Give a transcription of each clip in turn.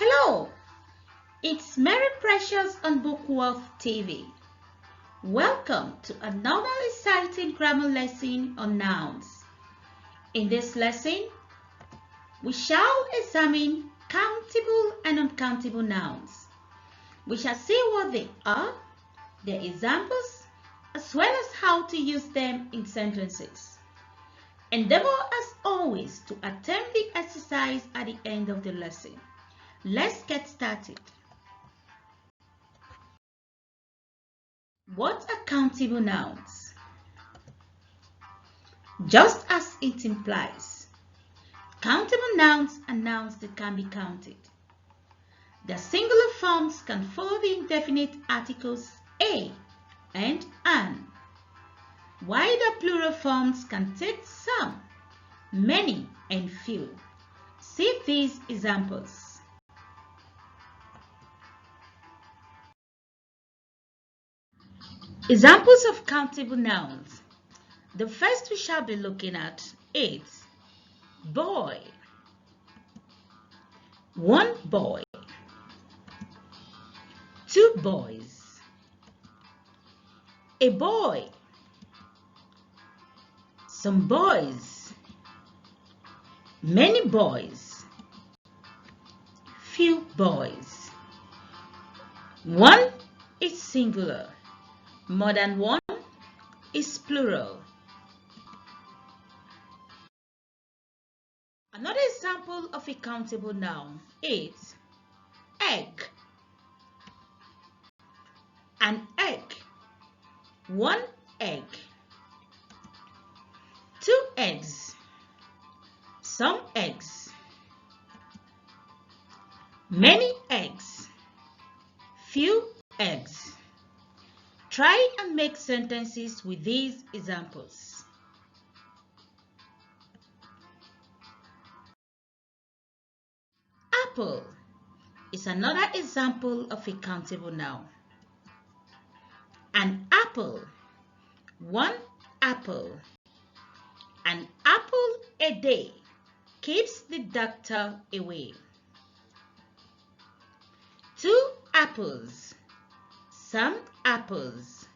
Hello, it's Mary Precious on Bookworth TV. Welcome to another exciting grammar lesson on nouns. In this lesson, we shall examine countable and uncountable nouns. We shall see what they are, their examples, as well as how to use them in sentences. Endeavour, as always, to attempt the exercise at the end of the lesson. Let's get started. What are countable nouns? Just as it implies, countable nouns are nouns that can be counted. Their singular forms can follow the indefinite articles a and an, while their plural forms can take some, many, and few. See these examples. Examples of countable nouns. The first we shall be looking at is boy. One boy. Two boys. A boy. Some boys. Many boys. Few boys. One is singular. More than one is plural. Another example of a countable noun is egg. An egg. One egg. Two eggs. Some eggs. Many eggs. Few eggs. Try and make sentences with these examples. Apple is another example of a countable noun. An apple, one apple. An apple a day keeps the doctor away. Two apples, some apples.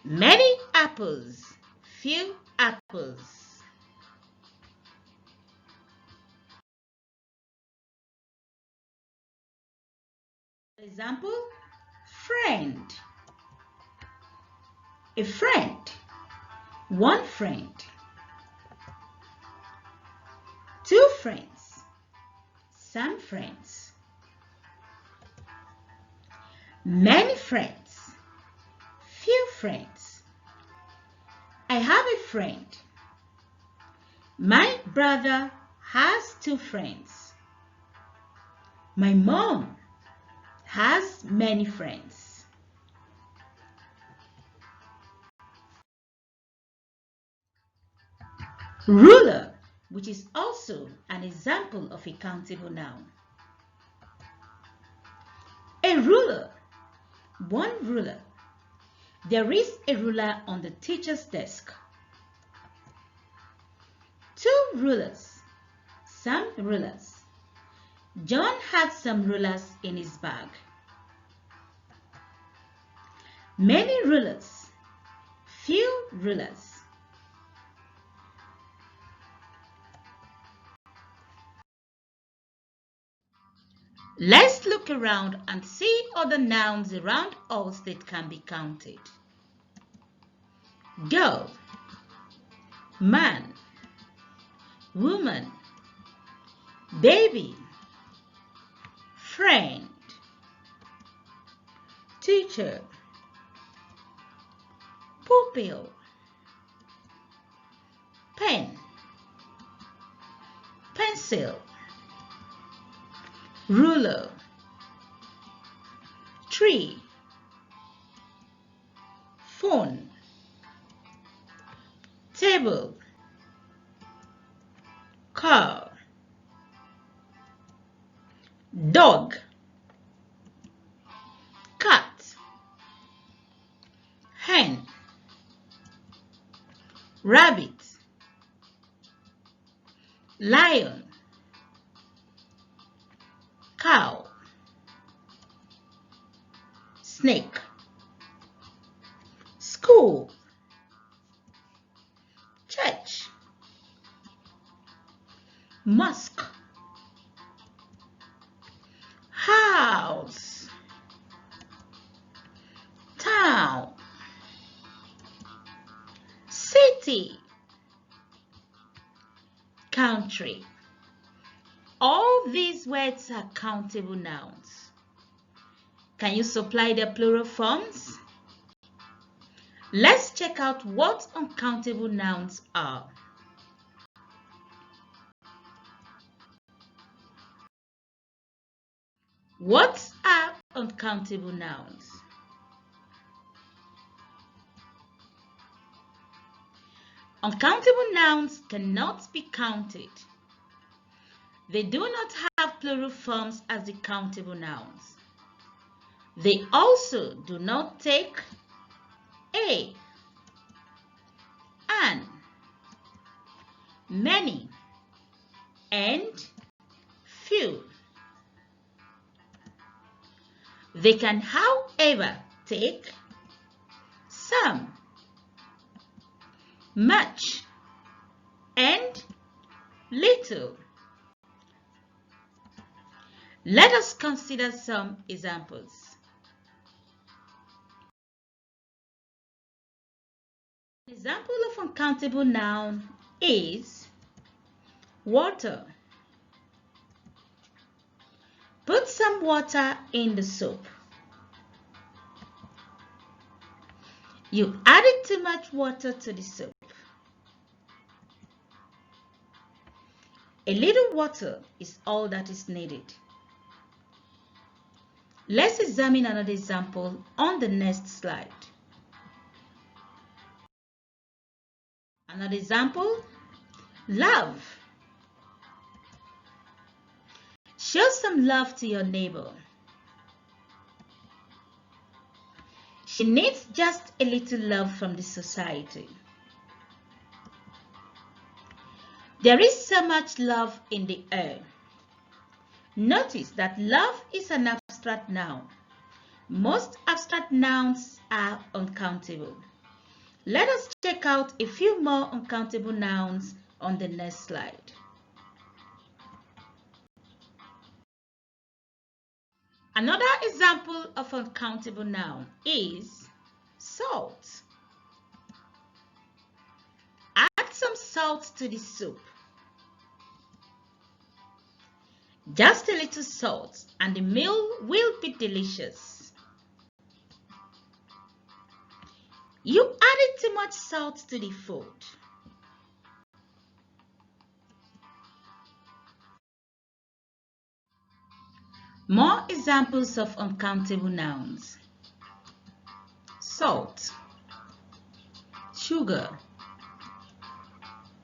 Many apples, few apples. Example, friend. A friend, one friend. Two friends, some friends. Many friends, few friends. I have a friend. My brother has two friends. My mom has many friends. Ruler, which is also an example of a countable noun. A ruler, one ruler. There is a ruler on the teacher's desk. Two rulers, some rulers. John had some rulers in his bag. Many rulers, few rulers. Let's look around and see other nouns around us that can be counted. Girl, man, woman, baby, friend, teacher, pupil, pen, pencil, ruler, tree, phone, table, car, dog, cat, hen, rabbit, lion, cow, snake, school, church, mosque, house, town, city, country. All these words are countable nouns. Can you supply the plural forms? Let's check out what uncountable nouns are. What are uncountable nouns? Uncountable nouns cannot be counted. They do not have plural forms as the countable nouns. They also do not take a, an, many, and few. They can, however, take some, much, and little. Let us consider some examples. An example of uncountable noun is water. Put some water in the soup. You added too much water to the soup. A little water is all that is needed. Let's examine another example on the next slide. Another example, love. Show some love to your neighbor. She needs just a little love from the society. There is so much love in the air. Notice that love is an abstract noun. Most abstract nouns are uncountable. Let us check out a few more uncountable nouns on the next slide. Another example of uncountable noun is salt. Add some salt to the soup. Just a little salt and the meal will be delicious. You added too much salt to the food. More examples of uncountable nouns. Salt, sugar,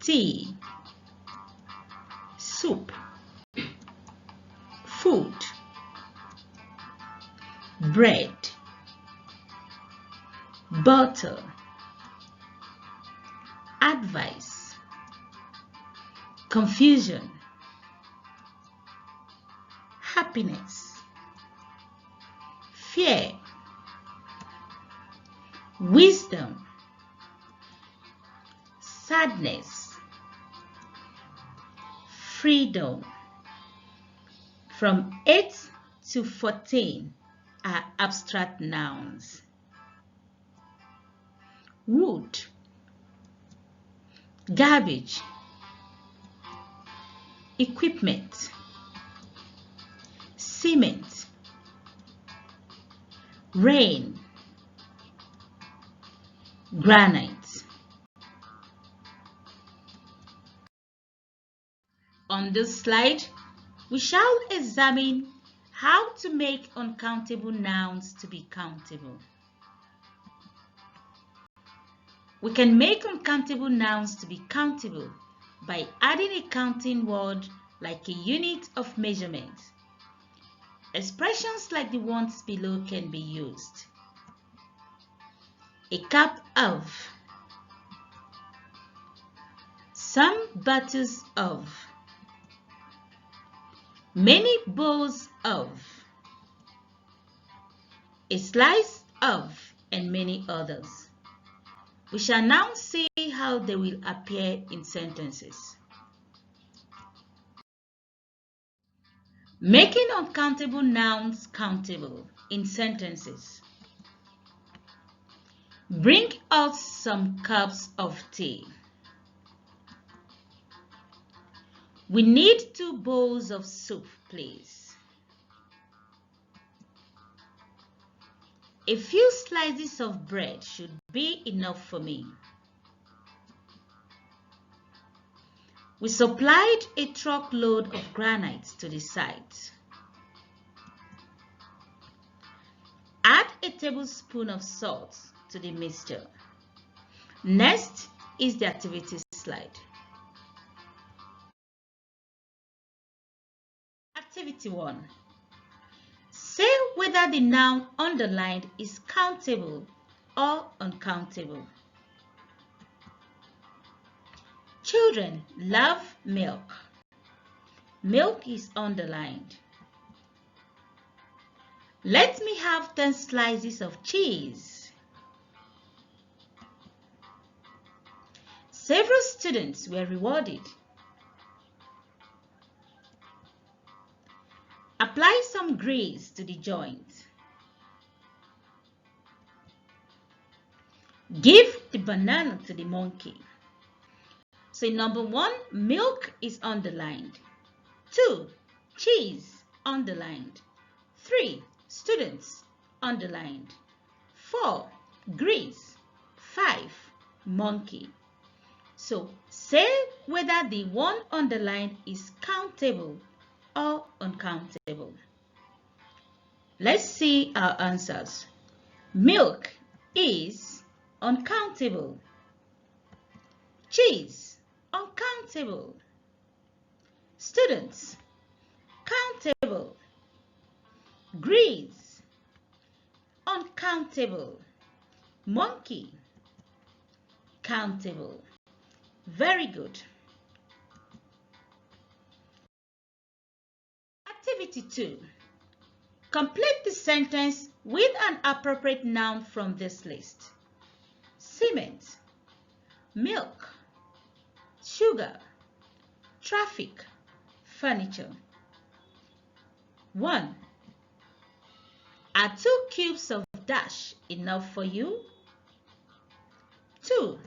tea, soup, food, bread, butter, advice, confusion, happiness, fear, wisdom, sadness, freedom. From 8 to 14 are abstract nouns. Wood, garbage, equipment, cement, rain, granite. On this slide, we shall examine how to make uncountable nouns to be countable. We can make uncountable nouns to be countable by adding a counting word like a unit of measurement. Expressions like the ones below can be used. A cup of, some bottles of, Many bowls of, a slice of, and many others. We shall now see how they will appear in sentences. Making uncountable nouns countable in sentences. Bring out some cups of tea. We need 2 bowls of soup, please. A few slices of bread should be enough for me. We supplied a truckload of granite to the site. Add a tablespoon of salt to the mixture. Next is the activity slide. Activity 1. Say whether the noun underlined is countable or uncountable. Children love milk. Milk is underlined. Let me have 10 slices of cheese. Several students were rewarded. Apply some grease to the joint. Give the banana to the monkey. So in number 1, milk is underlined. 2, cheese, underlined. 3, students, underlined. 4, grease. 5, monkey. So say whether the one underlined is countable or uncountable. Let's see our answers. Milk is uncountable. Cheese, uncountable. Students, countable. Grease, uncountable. Monkey, countable. Very good. Activity 2. Complete the sentence with an appropriate noun from this list. Cement, milk, sugar, traffic, furniture. 1. Are 2 cubes of dash enough for you? 2.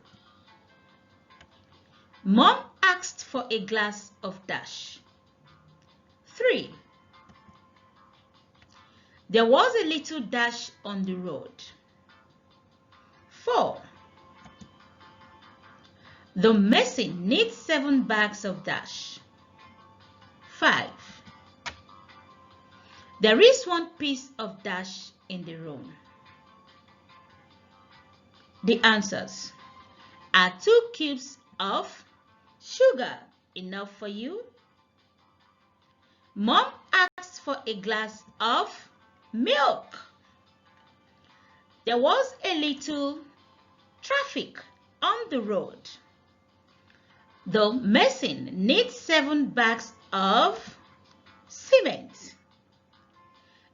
Mom asked for a glass of dash. 3. There was a little dash on the road. 4. The mason needs 7 bags of dash. 5. There is 1 piece of dash in the room. The answers are 2 cubes of sugar enough for you? Mom asked for a glass of milk. There was a little traffic on the road. The mason needs 7 bags of cement.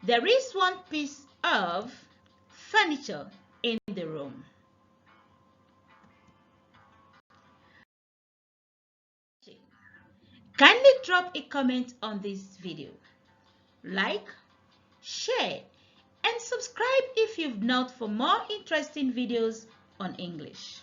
There is 1 piece of furniture in the room. Kindly drop a comment on this video. Like, share, and subscribe if you've not for more interesting videos on English.